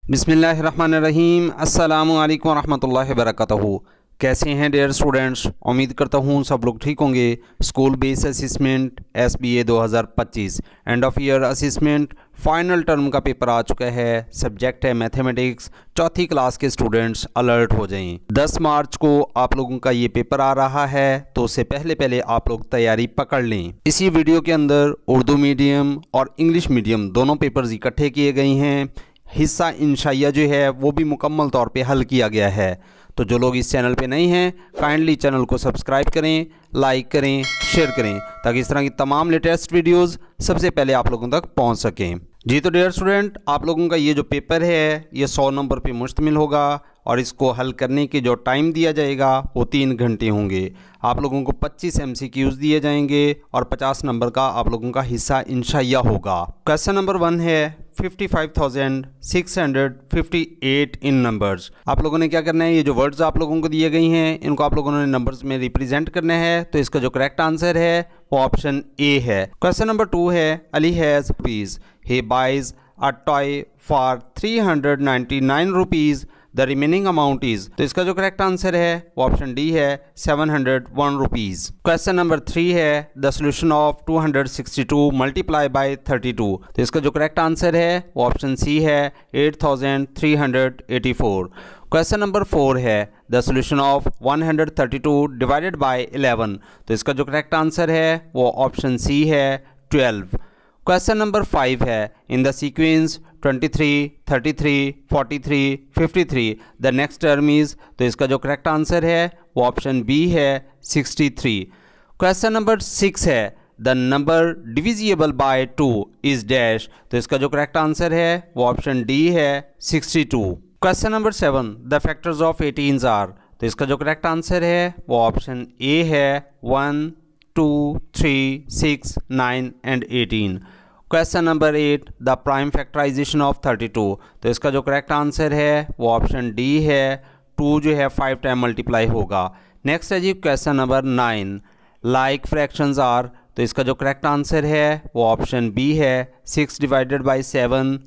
बिस्मिल्लाहिर्रहमानिर्रहीम। अस्सलामु अलैकुम रहमतुल्लाहि वबरकातुहू। कैसे हैं डियर स्टूडेंट्स? उम्मीद करता हूँ सब लोग ठीक होंगे। School base assessment SBA 2025 end of year assessment final term का पेपर आ चुका है। सब्जेक्ट है मैथमेटिक्स। चौथी क्लास के स्टूडेंट्स अलर्ट हो जाएं। 10 मार्च को आप लोगों का ये पेपर आ रहा है, तो उससे पहले आप लोग तैयारी पकड़ लें। इसी वीडियो के अंदर उर्दू मीडियम और इंग्लिश मीडियम दोनों पेपर्स इकट्ठे किए गए हैं। हिस्सा इंशाइया जो है वो भी मुकम्मल तौर पे हल किया गया है। तो जो लोग इस चैनल पे नहीं हैं, काइंडली चैनल को सब्सक्राइब करें, लाइक करें, शेयर करें, ताकि इस तरह की तमाम लेटेस्ट वीडियोस सबसे पहले आप लोगों तक पहुंच सकें। जी तो डियर स्टूडेंट, आप लोगों का ये जो पेपर है ये 100 नंबर पे मुश्तमिल होगा और इसको हल करने के जो टाइम दिया जाएगा वो 3 घंटे होंगे। आप लोगों को 25 MCQs दिए जाएंगे और 50 नंबर का आप लोगों का हिस्सा इंशाइया होगा। क्वेश्चन नंबर 1 है 55,658 इन नंबर्स। आप लोगों ने क्या करना है, ये जो वर्ड्स आप लोगों को दिए गए हैं इनको आप लोगों ने नंबर्स में रिप्रेजेंट करना है। तो इसका जो करेक्ट आंसर है वो ऑप्शन ए है। क्वेश्चन नंबर 2 है Ali has rupees, he buys a toy for 399 rupees, the remaining amount is. तो इसका जो करेक्ट आंसर है वो ऑप्शन डी है 701 रुपीज़। क्वेश्चन नंबर 3 है the solution of 262 multiply by 32। तो इसका जो करेक्ट आंसर है वो ऑप्शन सी है 8384। क्वेश्चन नंबर 4 है the solution of 132 divided by 11। तो इसका जो करेक्ट आंसर है वो ऑप्शन सी है 12। क्वेश्चन नंबर 5 है in the sequence 23, 33, 43, 53 the next term is. तो इसका जो करेक्ट आंसर है वो ऑप्शन बी है 63। क्वेश्चन नंबर 6 है the number divisible by 2 is dash. तो इसका जो करेक्ट आंसर है वो ऑप्शन डी है 62। Question number 7 the factors of 18 are. तो इसका जो करेक्ट आंसर है वो ऑप्शन ए है 1, 2, 3, 6, 9 and 18। Question number 8 the prime factorization of 32। तो इसका जो करेक्ट आंसर है वो ऑप्शन डी है 2 जो है 5 टाइम मल्टीप्लाई होगा। नेक्स्ट है जी question number 9 like fractions are. तो इसका जो करेक्ट आंसर है वो ऑप्शन बी है 6 divided by 7,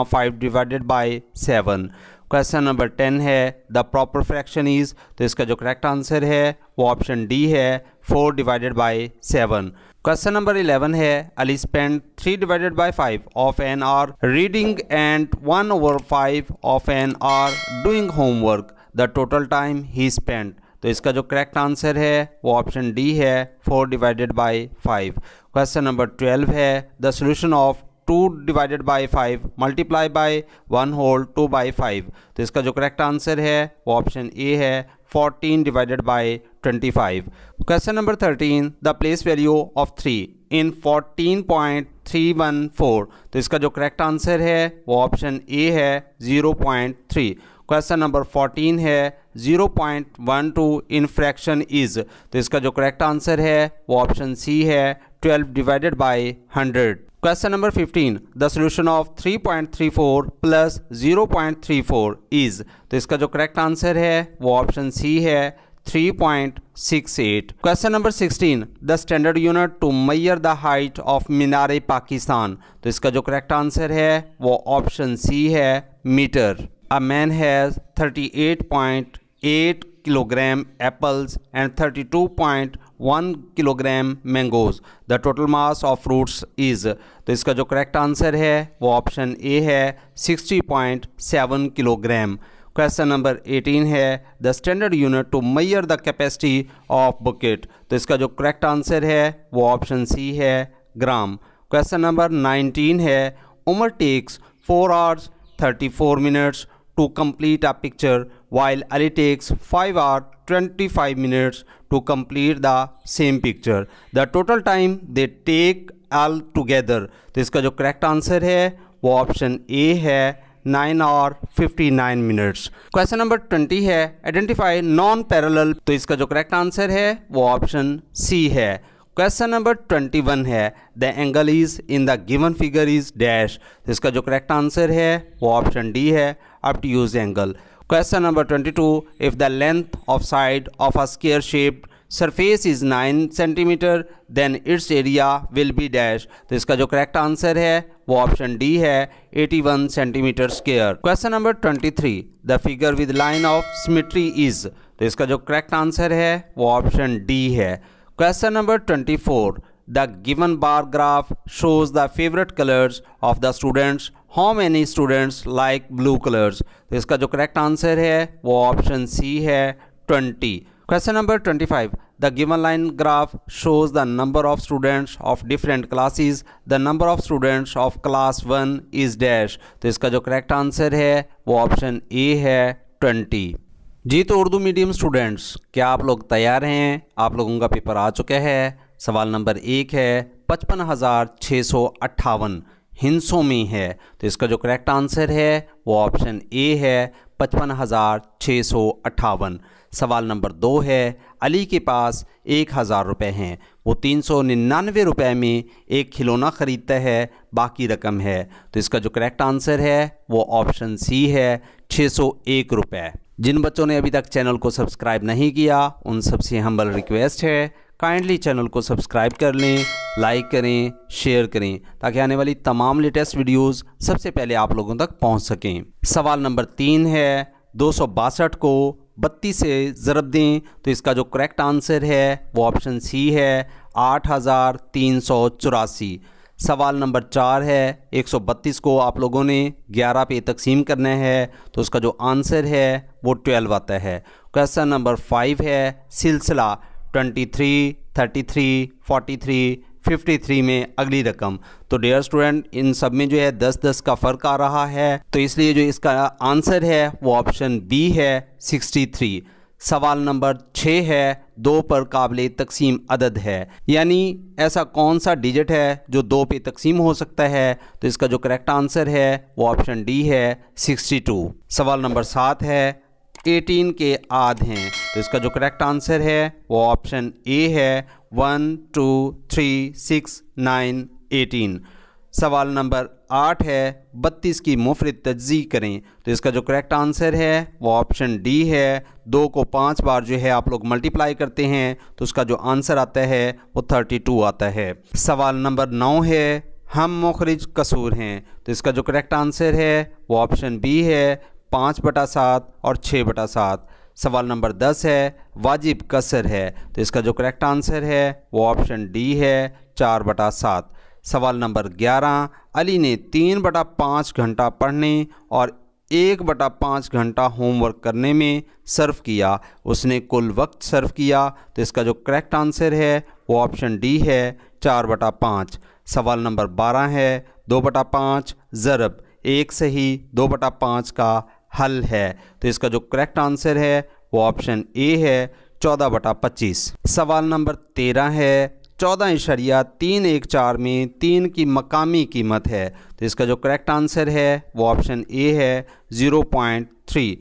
5 divided by 7। Question number 10 है द प्रॉपर फ्रैक्शन इज। तो इसका जो करेक्ट आंसर है वो ऑप्शन डी है 4 डिवाइडेड बाई 7। क्वेश्चन नंबर 11 है Ali spend 3 divided by 5 of an hour reading and 1/5 of an hour doing homework, the total time he spend. तो इसका जो करेक्ट आंसर है वो ऑप्शन डी है 4 डिवाइडेड बाई 5। क्वेश्चन नंबर 12 है the solution of 2 divided by 5 multiply by 1 whole 2 by 5। तो इसका जो करेक्ट आंसर है वो ऑप्शन ए है 14 divided by 25। Question number 13 the place value of 3 इन 14.314। तो इसका जो करेक्ट आंसर है वो ऑप्शन ए है 0.3। क्वेश्चन नंबर 14 है 0.12 इन फ्रैक्शन इज। तो इसका जो करेक्ट आंसर है वो ऑप्शन सी है 12 divided by 100। Question number 15 the solution of 3.34 plus 0.34 is. तो इसका जो करेक्ट आंसर है वो ऑप्शन सी है 3.68। Question number 16 the standard unit to measure the height of Minar Pakistan. तो इसका जो करेक्ट आंसर है वो ऑप्शन सी है metre. A man has 38.8 kilogram apples and 32.1 kilogram mangoes, the total mass of fruits is. तो इसका जो करेक्ट आंसर है वो ऑप्शन ए है 60.7 किलोग्राम। क्वेश्चन नंबर 18 है the standard unit to measure the capacity of bucket. तो इसका जो करेक्ट आंसर है वो ऑप्शन सी है ग्राम। क्वेश्चन नंबर 19 है Umar takes 4 hours 34 minutes to complete a picture while Ali takes 5 hours 25 minutes to complete the same picture, the total time they take all together। तो इसका जो करेक्ट आंसर है वो option A है 9 hours 59 minutes। Question number 20 है identify non parallel. तो इसका जो करेक्ट आंसर है वो ऑप्शन सी है। क्वेश्चन नंबर 21 है the angle is in the given figure is dash. इसका जो करेक्ट आंसर है वो ऑप्शन डी है obtuse angle. Question number 22 if the length of side of a square shaped surface is 9 centimetre then its area will be dash. तो इसका जो correct answer है वो ऑप्शन डी है 81 centimetre square. Question number 23, the figure with line of symmetry is. तो इसका जो correct answer है वो ऑप्शन डी है। Question number 24, the given bar graph shows the favourite colours of the students, how many students like blue colours. तो इसका जो correct answer है वो ऑप्शन सी है 20। Question number 25, the given line graph shows the number of students of different classes, the number of students of class 1 is dash. तो इसका जो correct answer है वो ऑप्शन ए है 20। जी तो उर्दू मीडियम स्टूडेंट्स, क्या आप लोग तैयार हैं? आप लोगों का पेपर आ चुका है। सवाल नंबर 1 है 55,658 हिंसों में है। तो इसका जो करेक्ट आंसर है वो ऑप्शन ए है 55,658। सवाल नंबर 2 है अली के पास 1,000 रुपये हैं, वो 399 रुपये में एक खिलौना ख़रीदता है, बाकी रकम है। तो इसका जो करेक्ट आंसर है वो ऑप्शन सी है 601 रुपये। जिन बच्चों ने अभी तक चैनल को सब्सक्राइब नहीं किया उन सबसे हम्बल रिक्वेस्ट है काइंडली चैनल को सब्सक्राइब कर लें, लाइक करें, शेयर करें ताकि आने वाली तमाम लेटेस्ट वीडियोस सबसे पहले आप लोगों तक पहुंच सकें। सवाल नंबर 3 है 262 को 32 से ज़रब दें। तो इसका जो करेक्ट आंसर है वो ऑप्शन सी है 8,384। सवाल नंबर 4 है 132 को आप लोगों ने 11 पे तकसीम करना है। तो उसका जो आंसर है वो 12 आता है। क्वेश्चन नंबर 5 है सिलसिला 23, 33, 43, 53 में अगली रकम। तो डियर स्टूडेंट, इन सब में जो है 10-10 का फ़र्क आ रहा है, तो इसलिए जो इसका आंसर है वो ऑप्शन बी है 63। सवाल नंबर 6 है 2 पर काबिल तकसीम अदद है, यानी ऐसा कौन सा डिजिट है जो 2 पे तकसीम हो सकता है। तो इसका जो करेक्ट आंसर है वो ऑप्शन डी है 62। सवाल नंबर 7 है 18 के आध हैं। तो इसका जो करेक्ट आंसर है वो ऑप्शन ए है 1, 2, 3, 6, 9, 18। सवाल नंबर 8 है 32 की मुफरद तज्ज़ी करें। तो इसका जो करेक्ट आंसर है वो ऑप्शन डी है। 2 को 5 बार जो है आप लोग मल्टीप्लाई करते हैं तो उसका जो आंसर आता है वो 32 आता है। सवाल नंबर 9 है हम मुखरिज कसूर हैं। तो इसका जो करेक्ट आंसर है वो ऑप्शन बी है 5/7 और 6/7। सवाल नंबर 10 है वाजिब कसर है। तो इसका जो करेक्ट आंसर है वो ऑप्शन डी है 4/7। सवाल नंबर 11 अली ने 3/5 घंटा पढ़ने और 1/5 घंटा होमवर्क करने में सर्फ किया, उसने कुल वक्त सर्फ किया। तो इसका जो करेक्ट आंसर है वो ऑप्शन डी है 4/5। सवाल नंबर 12 है 2/5 ज़रब 1 सही 2/5 का हल है। तो इसका जो करेक्ट आंसर है वो ऑप्शन ए है 14/25। सवाल नंबर 13 है 14.314 में 3 की मकामी कीमत है। तो इसका जो करेक्ट आंसर है वो ऑप्शन ए है 0.3।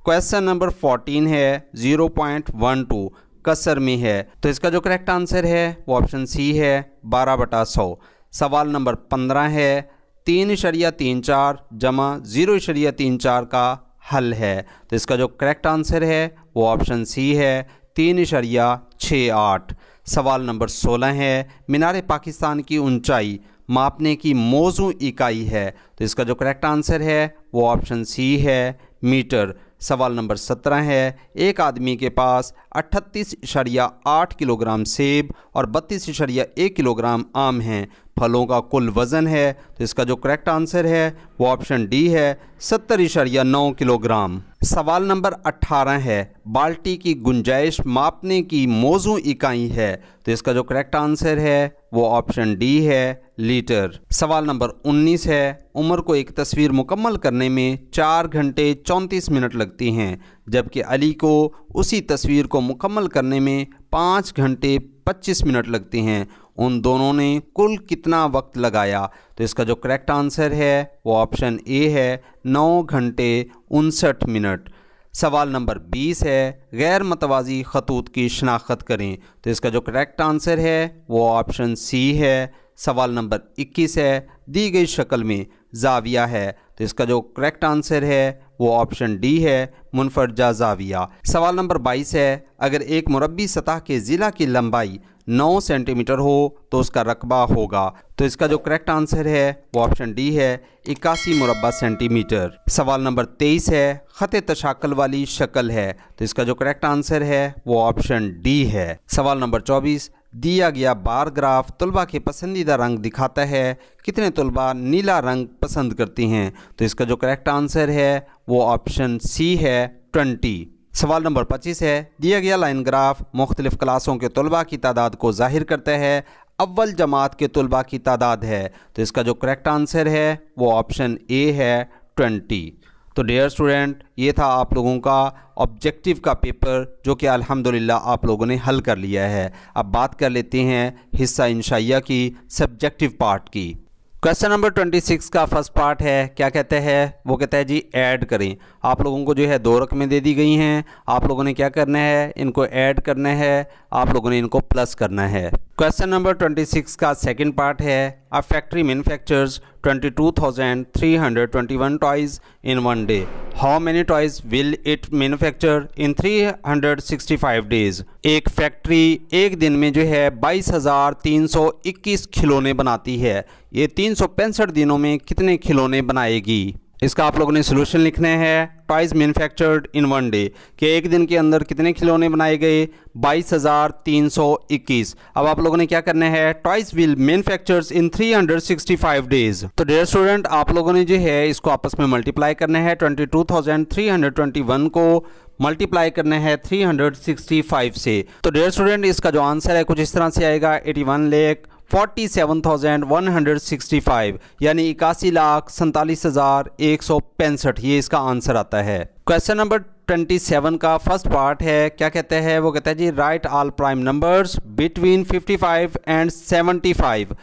क्वेश्चन नंबर 14 है 0.12 कसर में है। तो इसका जो करेक्ट आंसर है वो ऑप्शन सी है 12/100। सवाल नंबर 15 है 3.34 जमा 0.34 का हल है। तो इसका जो करेक्ट आंसर है वो ऑप्शन सी है 3.68। सवाल नंबर 16 है मीनार पाकिस्तान की ऊंचाई मापने की मौजू इकाई है। तो इसका जो करेक्ट आंसर है वो ऑप्शन सी है मीटर। सवाल नंबर 17 है एक आदमी के पास 38.8 किलोग्राम सेब और 32.1 किलोग्राम आम हैं, फलों का कुल वज़न है। तो इसका जो करेक्ट आंसर है वो ऑप्शन डी है 70.9 किलोग्राम। सवाल नंबर 18 है बाल्टी की गुंजाइश मापने की मौजू इकाई है। तो इसका जो करेक्ट आंसर है वो ऑप्शन डी है लीटर। सवाल नंबर 19 है उमर को एक तस्वीर मुकम्मल करने में 4 घंटे 34 मिनट लगती हैं, जबकि अली को उसी तस्वीर को मुकम्मल करने में 5 घंटे 25 मिनट लगते हैं। उन दोनों ने कुल कितना वक्त लगाया। तो इसका जो करेक्ट आंसर है वो ऑप्शन ए है 9 घंटे 59 मिनट। सवाल नंबर 20 है गैर मतवाज़ी खतूत की शनाख्त करें। तो इसका जो करेक्ट आंसर है वो ऑप्शन सी है। सवाल नंबर 21 है दी गई शक्ल में जाविया है। तो इसका जो करेक्ट आंसर है वो ऑप्शन डी है मुनफरजा जाविया। सवाल नंबर 22 है, अगर एक मुरब्बी सतह के ज़िला की लंबाई 9 सेंटीमीटर हो तो उसका रकबा होगा। तो इसका जो करेक्ट आंसर है वो ऑप्शन डी है 81 मुरब्बा सेंटीमीटर। सवाल नंबर 23 है, ख़त तशाकल वाली शक्ल है। तो इसका जो करेक्ट आंसर है वो ऑप्शन डी है। सवाल नंबर 24, दिया गया बार ग्राफ तलबा के पसंदीदा रंग दिखाता है, कितने तलबा नीला रंग पसंद करती हैं। तो इसका जो करेक्ट आंसर है वो ऑप्शन सी है 20। सवाल नंबर 25 है, दिया गया लाइन ग्राफ मुख्तलिफ क्लासों के तलबा की तादाद को जाहिर करता है, अव्वल जमात के तलबा की तादाद है। तो इसका जो करेक्ट आंसर है वो ऑप्शन ए है 20। तो डियर स्टूडेंट, ये था आप लोगों का ऑब्जेक्टिव का पेपर जो कि अल्हम्दुलिल्लाह आप लोगों ने हल कर लिया है। अब बात कर लेते हैं हिस्सा इंशाइया की, सब्जेक्टिव पार्ट की। क्वेश्चन नंबर 26 का फर्स्ट पार्ट है, क्या कहते हैं, वो कहता है जी ऐड करें। आप लोगों को जो है 2 रकमें दे दी गई हैं, आप लोगों ने क्या करना है, इनको ऐड करना है, आप लोगों ने इनको प्लस करना है। क्वेश्चन नंबर 26 का सेकंड पार्ट है, a factory manufactures 22,321 toys in one day, how many toys will it manufacture in 365 days. एक फैक्ट्री एक दिन में जो है 22,321 खिलौने बनाती है, ये 365 दिनों में कितने खिलौने बनाएगी। इसका आप लोगों ने सोल्यूशन लिखना है, toys manufactured in one day, कि एक दिन के अंदर कितने खिलौने बनाए गए, 22,321। अब आप लोगों ने क्या करना है, toys will manufactures in 365 days. तो डियर स्टूडेंट, आप लोगों ने जो है इसको आपस में मल्टीप्लाई करना है, 22,321 को मल्टीप्लाई करना है 365 से। तो डियर स्टूडेंट, इसका जो आंसर है कुछ इस तरह से आएगा, 81,47,165, यानी 81,47,165, ये इसका आंसर आता है। क्वेश्चन नंबर 27 का फर्स्ट पार्ट है, क्या कहते हैं, वो कहता है जी write all prime numbers between 55 and 75,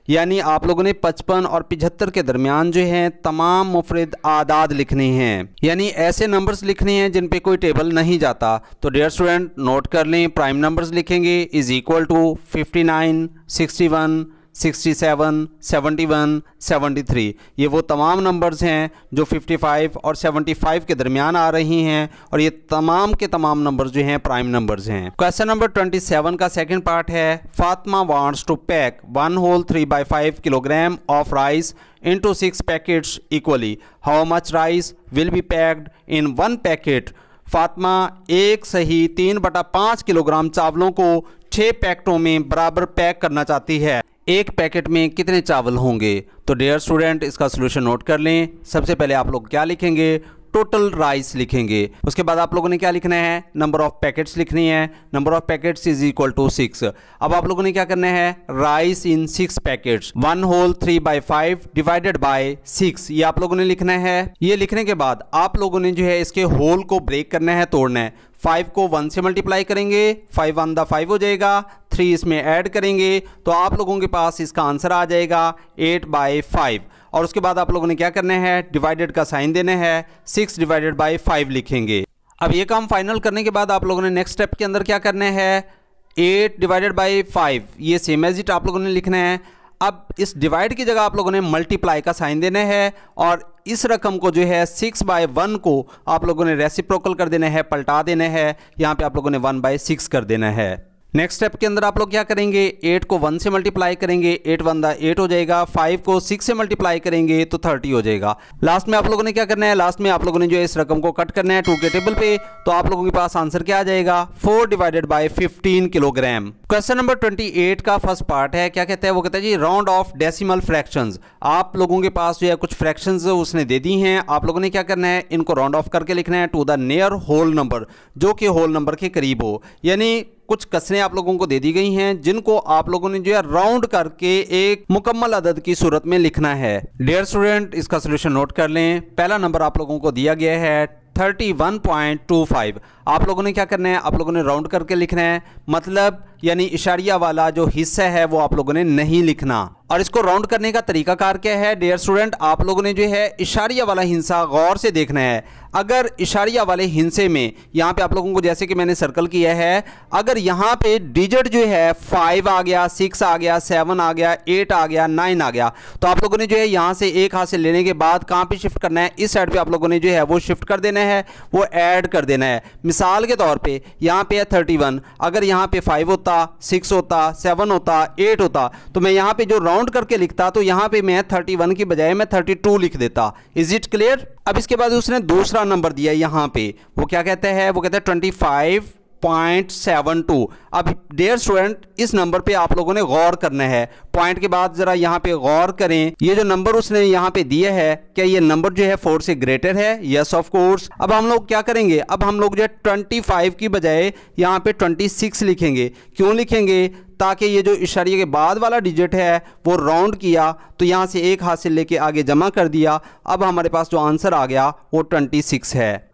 यानी आप लोगों ने 55 और 75 के दरमियान जो हैं तमाम मुफरद आदाद लिखने हैं, यानी ऐसे नंबर्स लिखने हैं जिन पे कोई टेबल नहीं जाता। तो डियर स्टूडेंट नोट कर लें, प्राइम नंबर्स लिखेंगे इज इक्वल टू 59, 61, 67, 71, 73। ये वो तमाम नंबर्स हैं जो 55 और 75 के दरमियान आ रही हैं, और ये तमाम के तमाम नंबर्स जो हैं प्राइम नंबर्स हैं। क्वेश्चन नंबर 27 का सेकंड पार्ट है, Fatima wants to pack 1 whole 3/5 kilogram of rice into 6 packets equally, how much rice will be packed in 1 packet. Fatima एक सही 3/5 किलोग्राम चावलों को 6 पैकेटों में बराबर पैक करना चाहती है, एक पैकेट में कितने चावल होंगे। तो डियर स्टूडेंट, इसका सोल्यूशन नोट कर लें। सबसे पहले आप लोग क्या लिखेंगे, टोटल राइस लिखेंगे। उसके बाद आप लोगों ने क्या लिखना है, नंबर ऑफ पैकेट्स लिखनी है, number of packets is equal to 6। अब आप लोगों ने क्या करना है, rice in 6 packets, 1 whole 3/5 divided by 6, ये आप लोगों ने लिखना है। ये लिखने के बाद आप लोगों ने जो है इसके होल को ब्रेक करना है, तोड़ना है। 5 को 1 से मल्टीप्लाई करेंगे, 5 1 दा 5 हो जाएगा, 3 इसमें ऐड करेंगे तो आप लोगों के पास इसका आंसर आ जाएगा 8/5। और उसके बाद आप लोगों ने क्या करना है, डिवाइडेड का साइन देना है, 6 डिवाइडेड बाय 5 लिखेंगे। अब ये काम फाइनल करने के बाद आप लोगों ने नेक्स्ट स्टेप के अंदर क्या करना है, 8 डिवाइडेड बाय 5, ये सेम एज इट आप लोगों ने लिखना है। अब इस डिवाइड की जगह आप लोगों ने मल्टीप्लाई का साइन देना है, और इस रकम को जो है 6/1 को आप लोगों ने रेसिप्रोकल कर देना है, पलटा देना है, यहाँ पे आप लोगों ने 1/6 कर देना है। नेक्स्ट स्टेप के अंदर आप लोग क्या करेंगे, 8 को 1 से मल्टीप्लाई करेंगे, 8 1 दा 8 हो जाएगा, 5 को 6 से मल्टीप्लाई करेंगे तो 30 हो जाएगा। लास्ट में आप लोगों ने क्या करना है, लास्ट में आप लोगों ने जो इस रकम को कट करना है 2 के टेबल पे, तो आप लोगों के पास आंसर क्या आ जाएगा, 4 divided by 15 kilogram. Question number 28 का फर्स्ट पार्ट है, क्या कहता है, वो कहता है जी राउंड ऑफ डेसिमल फ्रैक्शंस। आप लोगों के पास जो है कुछ फ्रैक्शंस उसने दे दी हैं, आप लोगों ने क्या करना है, इनको राउंड ऑफ करके लिखना है to the near whole number, जो कि होल नंबर के करीब हो। यानी कुछ कसरें आप लोगों को दे दी गई हैं जिनको आप लोगों ने जो है राउंड करके एक मुकम्मल अदद की सूरत में लिखना है। डियर स्टूडेंट, इसका सोल्यूशन नोट कर लें। पहला नंबर आप लोगों को दिया गया है 31.25। आप लोगों ने क्या करना है, आप लोगों ने राउंड करके लिखना है, मतलब यानी इशारिया वाला जो हिस्सा है वो आप लोगों ने नहीं लिखना। और इसको राउंड करने का तरीकाकार क्या है डियर स्टूडेंट, आप लोगों ने जो है इशारिया वाला हिस्सा गौर से देखना है। अगर इशारिया वाले हिस्से में यहाँ पे आप लोगों को जैसे कि मैंने सर्कल किया है, अगर यहाँ पे डिजिट जो है 5 आ गया, 6 आ गया, 7 आ गया, 8 आ गया, 9 आ गया, तो आप लोगों ने जो है यहाँ से एक हाथ से लेने के बाद कहाँ पे शिफ्ट करना है, इस साइड पे आप लोगों ने जो है वो शिफ्ट कर देना है, वो ऐड कर देना है। मिसाल के तौर पे यहाँ पे है 31, अगर यहाँ पे 5 होता, 6 होता, 7 होता, 8 होता, तो मैं यहाँ पे जो राउंड करके लिखता तो यहाँ पे मैं 31 की बजाय मैं 32 लिख देता। Is it clear? अब इसके बाद उसने दूसरा नंबर दिया यहाँ पे, वो क्या कहते हैं, वो कहते हैं 25.72। अब डियर स्टूडेंट इस नंबर पे आप लोगों ने गौर करना है। पॉइंट के बाद जरा यहाँ पे गौर करें, ये जो नंबर उसने यहाँ पे दिया है, क्या ये नंबर जो है 4 से ग्रेटर है? Yes of course. अब हम लोग क्या करेंगे, अब हम लोग जो है 25 की बजाय यहाँ पे 26 लिखेंगे। क्यों लिखेंगे? ताकि ये जो इशारे के बाद वाला डिजिट है वो राउंड किया तो यहाँ से एक हाथ से लेके आगे जमा कर दिया। अब हमारे पास जो आंसर आ गया वो 26 है।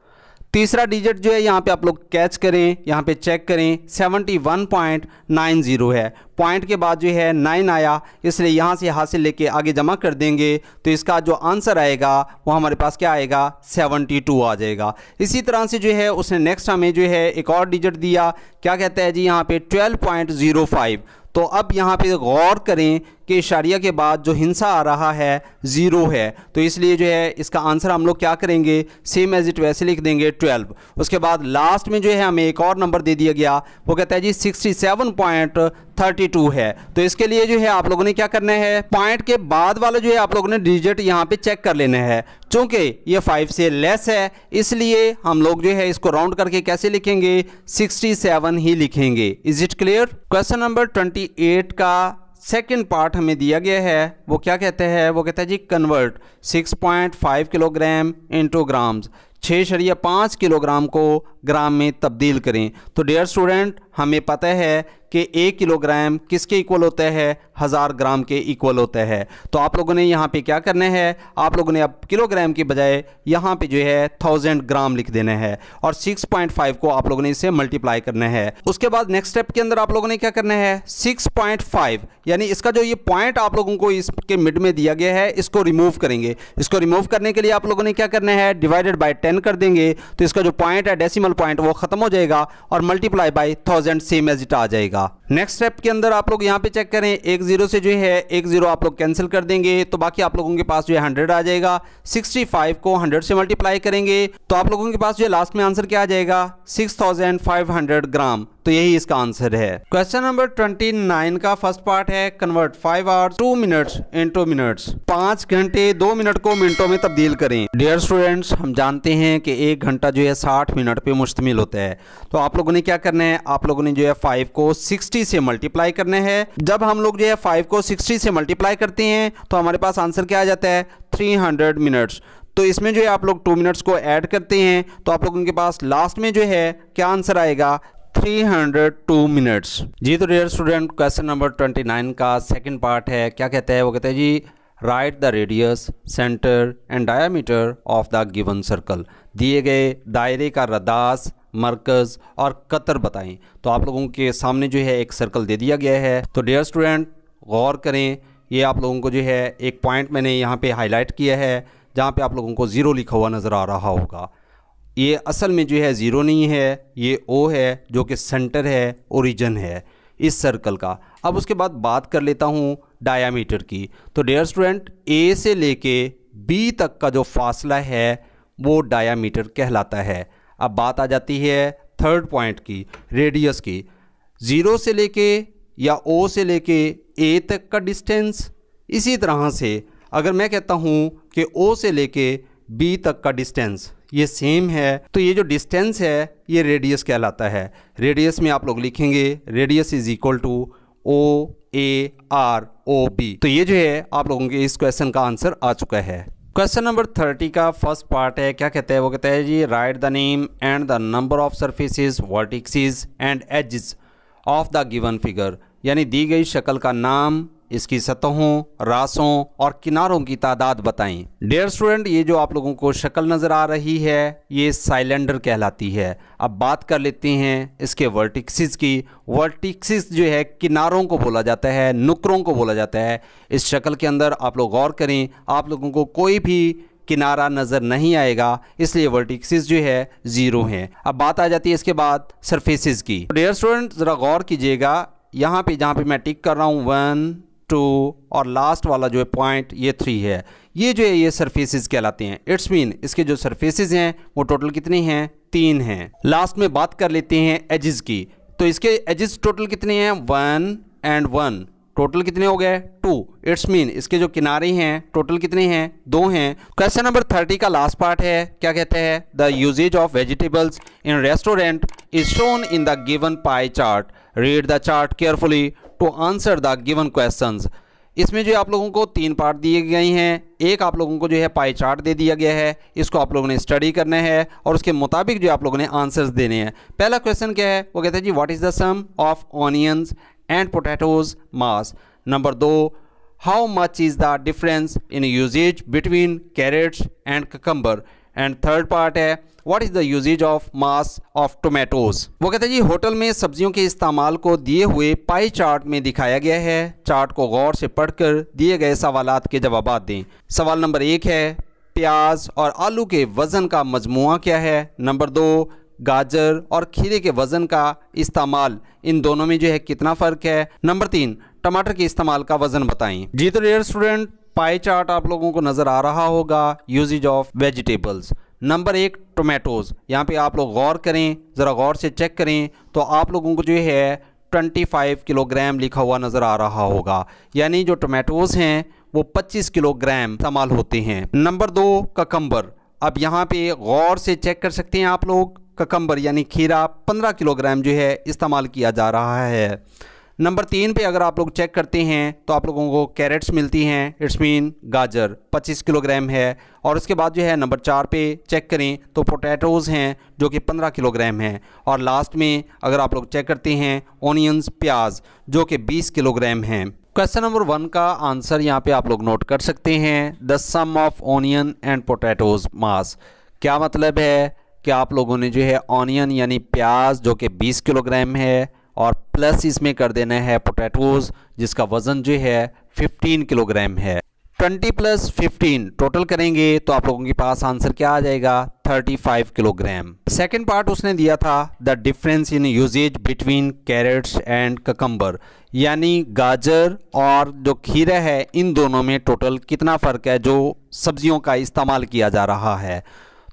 तीसरा डिजिट जो है यहाँ पे आप लोग कैच करें, यहाँ पे चेक करें, 71.90 है। पॉइंट के बाद जो है 9 आया, इसलिए यहाँ से हाथ से लेके आगे जमा कर देंगे तो इसका जो आंसर आएगा वो हमारे पास क्या आएगा, 72 आ जाएगा। इसी तरह से जो है उसने नेक्स्ट हमें जो है एक और डिजिट दिया, क्या कहता है जी यहाँ पे 12.05। तो अब यहाँ पे गौर करें कि इशारिया के बाद जो हिंसा आ रहा है 0 है, तो इसलिए जो है इसका आंसर हम लोग क्या करेंगे, सेम एज इट वैसे लिख देंगे 12। उसके बाद लास्ट में जो है हमें एक और नंबर दे दिया गया, वो कहता है जी 67.32 है। तो इसके लिए जो है आप लोगों ने क्या करना है, पॉइंट के बाद वाला जो है आप लोगों ने डिजिट यहाँ पे चेक कर लेना है। चूंकि ये 5 से लेस है इसलिए हम लोग जो है इसको राउंड करके कैसे लिखेंगे, 67 ही लिखेंगे। Is it clear? Question number 28 का सेकेंड पार्ट हमें दिया गया है, वो क्या कहते हैं, वो कहता है जी convert 6.5 kilogram into grams, 6.5 kilogram को ग्राम में तब्दील करें। तो डियर स्टूडेंट हमें पता है कि 1 किलोग्राम किसके इक्वल होता है, 1000 ग्राम के इक्वल होता है। तो आप लोगों ने यहाँ पे क्या करना है, आप लोगों ने अब किलोग्राम की बजाय यहाँ पे जो है 1000 ग्राम लिख देना है और 6.5 को आप लोगों ने इससे मल्टीप्लाई करना है। उसके बाद नेक्स्ट स्टेप के अंदर आप लोगों ने क्या करना है, 6.5 यानी इसका जो ये पॉइंट आप लोगों को इसके मिड में दिया गया है इसको रिमूव करेंगे। इसको रिमूव करने के लिए आप लोगों ने क्या करना है, डिवाइडेड बाय 10 कर देंगे तो इसका जो पॉइंट है डेसिमल पॉइंट वो खत्म हो जाएगा और multiply by 1000 same as it आ जाएगा। नेक्स्ट स्टेप के अंदर आप लोग यहाँ पे चेक करें, 1 0 से जो है 1 0 आप लोग कैंसिल कर देंगे तो बाकी आप लोगों के पास जो है 100 आ जाएगा। 65 को 100 से मल्टीप्लाई करेंगे तो आप लोगों के पास जो है लास्ट में आंसर क्या आ जाएगा, 6500 ग्राम। तो यही इसका आंसर है। क्वेश्चन नंबर 29 का फर्स्ट पार्ट है, convert 5 hours 2 minutes into minutes, 5 घंटे 2 मिनट को मिनटों में तब्दील करें। डियर स्टूडेंट्स हम जानते हैं कि 1 घंटा जो है 60 मिनट पे मुश्तमिल होता है। तो आप लोगों ने क्या करना है, आप लोगों ने जो है 5 को 60 से मल्टीप्लाई करना है। जब हम लोग जो है 5 को 60 से मल्टीप्लाई करते हैं तो हमारे पास आंसर क्या आ जाता है, 300 मिनट्स। तो इसमें जो है आप लोग 2 मिनट्स को ऐड करते हैं तो आप लोगों के पास लास्ट में जो है क्या आंसर आएगा, 302 मिनट्स। जी तो डियर स्टूडेंट क्वेश्चन नंबर 29 का सेकंड पार्ट है, क्या कहता है, वो कहता है जी write the radius, centre and diameter of the given circle. दिए गए दायरे का रदास, मरकज़ और कतर बताएं। तो आप लोगों के सामने जो है एक सर्कल दे दिया गया है। तो डियर स्टूडेंट गौर करें, ये आप लोगों को जो है एक पॉइंट मैंने यहाँ पे हाईलाइट किया है जहाँ पे आप लोगों को 0 लिखा हुआ नज़र आ रहा होगा। ये असल में जो है 0 नहीं है, ये O है जो कि सेंटर है, ओरिजिन है इस सर्कल का। अब उसके बाद बात कर लेता हूँ डायामीटर की। तो डियर स्टूडेंट A से लेके B तक का जो फासला है वो डायामीटर कहलाता है। अब बात आ जाती है थर्ड पॉइंट की, रेडियस की। 0 से लेके या O से लेके A तक का डिस्टेंस, इसी तरह से अगर मैं कहता हूँ कि O से लेके B तक का डिस्टेंस ये सेम है तो ये जो डिस्टेंस है ये रेडियस कहलाता है। रेडियस में आप लोग लिखेंगे radius is equal to OAROB। तो ये जो है आप लोगों के इस क्वेश्चन का आंसर आ चुका है। क्वेश्चन नंबर 30 का फर्स्ट पार्ट है, क्या कहता है, वो कहता है जी write the name and the number of surfaces, vertices and edges of the given figure. यानी दी गई शक्ल का नाम, इसकी सतहों, रासों और किनारों की तादाद बताएं। डियर स्टूडेंट, ये जो आप लोगों को शक्ल नज़र आ रही है ये साइलेंडर कहलाती है। अब बात कर लेते हैं इसके वर्टिक्सिस की। वर्टिक्सिस जो है किनारों को बोला जाता है, नुकरों को बोला जाता है। इस शक्ल के अंदर आप लोग गौर करें, आप लोगों को कोई भी किनारा नज़र नहीं आएगा, इसलिए वर्टिक्सिस जो है 0 हैं। अब बात आ जाती है इसके बाद सरफेसेस की। डियर स्टूडेंट, ज़रा गौर कीजिएगा, यहाँ पे जहाँ पे मैं टिक कर रहा हूँ 1, 2 और लास्ट वाला जो है पॉइंट ये 3 है, ये जो है ये सरफेसेस कहलाते हैं। इट्स मीन इसके जो सरफेसेस हैं वो टोटल कितने हैं? 3 हैं। लास्ट में बात कर लेते हैं एजेस की। तो इसके एजेस टोटल कितने हैं? 1 and 1, टोटल कितने हो गए? 2। इट्स मीन इसके जो किनारे हैं टोटल कितने हैं? 2 हैं। क्वेश्चन नंबर 30 का लास्ट पार्ट है, क्या कहते हैं? The usages of vegetables in restaurant is shown in the given pie chart, read the chart carefully to answer the given questions. इसमें जो आप लोगों को 3 पार्ट दिए गए हैं, एक आप लोगों को जो है पाई चार्ट दे दिया गया है, इसको आप लोगों ने स्टडी करना है और उसके मुताबिक जो आप लोगों ने आंसर्स देने हैं। पहला क्वेश्चन क्या है? वो कहते हैं जी what is the sum of onions and potatoes mass. Number 2, how much is the difference in usage between carrots and cucumber? And third part है what is the usage of mass of tomatoes? वो कहते हैं जी hotel में सब्जियों के इस्तेमाल को दिए हुए पाई चार्ट में दिखाया गया है। चार्ट को गौर से पढ़कर दिए गए सवालात के जवाबात दें। सवाल नंबर 1 है प्याज और आलू के वज़न का मजमुआ क्या है? नंबर 2, गाजर और खीरे के वज़न का इस्तेमाल, इन दोनों में जो है कितना फ़र्क है? नंबर 3, टमाटर के इस्तेमाल का वज़न बताएं। जी तो डियर स्टूडेंट, पाई चार्ट आप लोगों को नज़र आ रहा होगा, यूजेज ऑफ वेजिटेबल्स। नंबर 1 टोमेटोज़, यहाँ पे आप लोग गौर करें, ज़रा गौर से चेक करें तो आप लोगों को जो है 25 किलोग्राम लिखा हुआ नज़र आ रहा होगा, यानी जो टोमेटोज़ हैं वो 25 किलोग्राम इस्तेमाल होते हैं। नंबर 2 ककम्बर, अब यहाँ पे गौर से चेक कर सकते हैं आप लोग, ककम्बर यानी खीरा 15 किलोग्राम जो है इस्तेमाल किया जा रहा है। नंबर 3 पे अगर आप लोग चेक करते हैं तो आप लोगों को कैरेट्स मिलती हैं, इट्स मीन गाजर 25 किलोग्राम है। और उसके बाद जो है नंबर 4 पे चेक करें तो पोटैटोज़ हैं जो कि 15 किलोग्राम हैं। और लास्ट में अगर आप लोग चेक करते हैं ऑनियंस, प्याज जो कि 20 किलोग्राम हैं। क्वेश्चन नंबर 1 का आंसर यहाँ पे आप लोग नोट कर सकते हैं, the sum of onion and potatoes mass. क्या मतलब है कि आप लोगों ने जो है ऑनियन यानी प्याज जो कि 20 किलोग्राम है और प्लस इसमें कर देना है पोटैटोज़ जिसका वज़न जो है 15 किलोग्राम है। 20 + 15 टोटल करेंगे तो आप लोगों के पास आंसर क्या आ जाएगा? 35 किलोग्राम। सेकेंड पार्ट उसने दिया था the difference in usages between carrots and cucumber, यानी गाजर और जो खीरा है इन दोनों में टोटल कितना फ़र्क है जो सब्जियों का इस्तेमाल किया जा रहा है।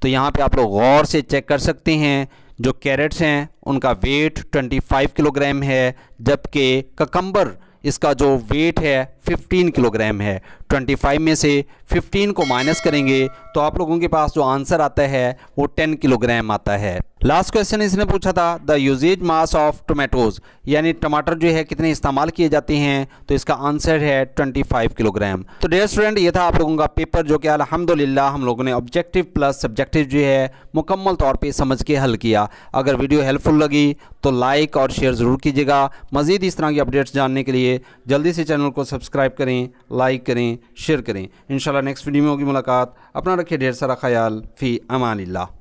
तो यहाँ पे आप लोग गौर से चेक कर सकते हैं, जो कैरेट्स हैं उनका वेट 25 किलोग्राम है, जबकि ककम्बर इसका जो वेट है 15 किलोग्राम है। 25 में से 15 को माइनस करेंगे तो आप लोगों के पास जो आंसर आता है वो 10 किलोग्राम आता है। लास्ट क्वेश्चन इसने पूछा था the usages mass of tomatoes, यानी टमाटर जो है कितने इस्तेमाल किए जाते हैं, तो इसका आंसर है 25 किलोग्राम। तो डियर स्टूडेंट, ये था आप लोगों का पेपर जो कि अल्हम्दुलिल्लाह हम लोगों ने ऑब्जेक्टिव प्लस सब्जेक्टिव जो है मुकम्मल तौर पे समझ के हल किया। अगर वीडियो हेल्पफुल लगी तो लाइक और शेयर ज़रूर कीजिएगा। मज़ीद इस तरह की अपडेट्स जानने के लिए जल्दी से चैनल को सब्सक्राइब करें, लाइक करें, शेयर करें। इंशाल्लाह नेक्स्ट वीडियो में होगी मुलाकात। अपना रखिए ढेर सारा ख्याल। फ़ी अमानिल्लाह।